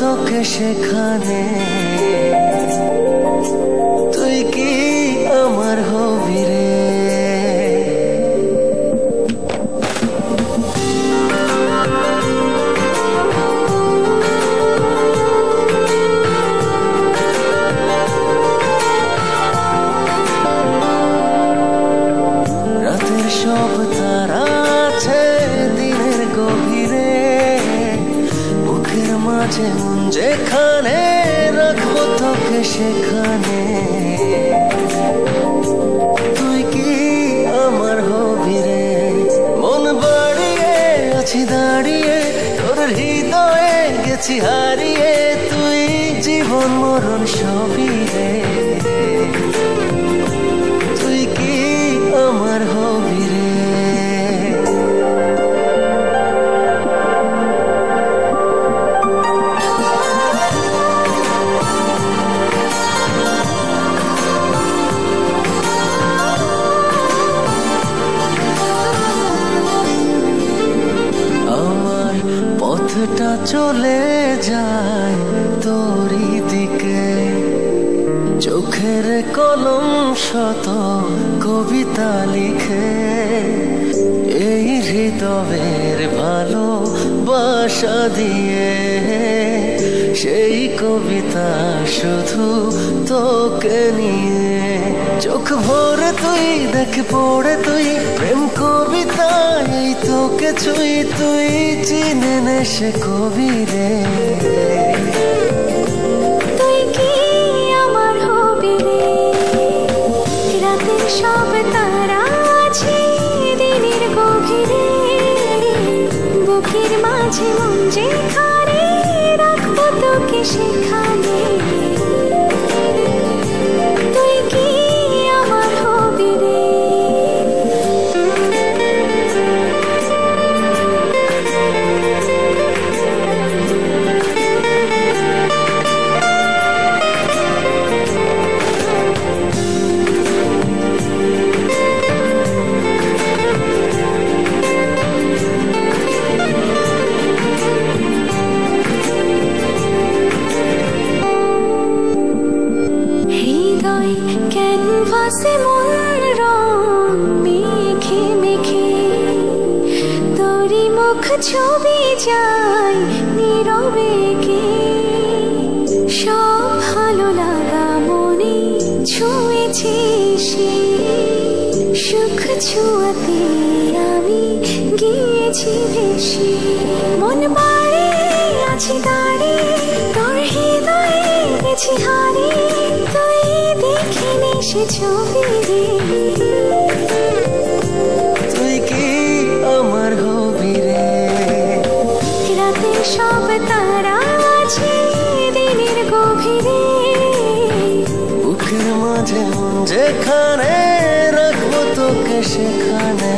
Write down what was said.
তোকে সেখানে, তুই কি আমার হবি রে? রাতের সব তারা আছে দিনের গভীরে, বুকের মাঝে মন যেখানে, রাখবো তোকে সেখানে, তুই কি আমার হবি রে? মন বাড়িয়ে আছি দাঁড়িয়ে, তোর হৃদয়ে গেছি হারিয়ে, তুই জীবন মরণ সবই রে, তুই কি আমার হবি রে? আমার পথটা চলে যায় তোরই দিকে, চোখের কলম শত কবিতা লিখে, এই হৃদয়ের ভালোবাসা দিয়ে, সেই কবিতা শুধু তোকে নিয়ে। চোখ ভরে তুই দেখ পড়ে তুই প্রেম কবিতা, এই তোকে ছুঁই, তুই চিনে নে সে কবি রে, তুই কি আমার হবি রে? রাতের সব তারা আছে দিনের গভীরে, বুকের মাঝে মন যেখানে, রাখবো তোকে সেখানে, তুই কি আমার হবি রে? হৃদয় ক্যানভাসে মন রং মেখে মেখে, তোরই মুখ ছবি যায় নীরবে কে, সব ভালো লাগা মনে ছুঁয়েছি সে, সুখ ছুঁয়াতে আমি গিয়েছি ভেসে, মন বাড়ি আছি দাঁড়িয়ে, তোর হৃদয়ে গেছি হারিয়ে, তুই দেখিনি সে ছবি রে, তুই কি আমার হবি রে? রাতের সব তারা আছে দিনের গভীরে, বুকের মাঝে মন যেখানে, রাখবো তোকে সেখানে।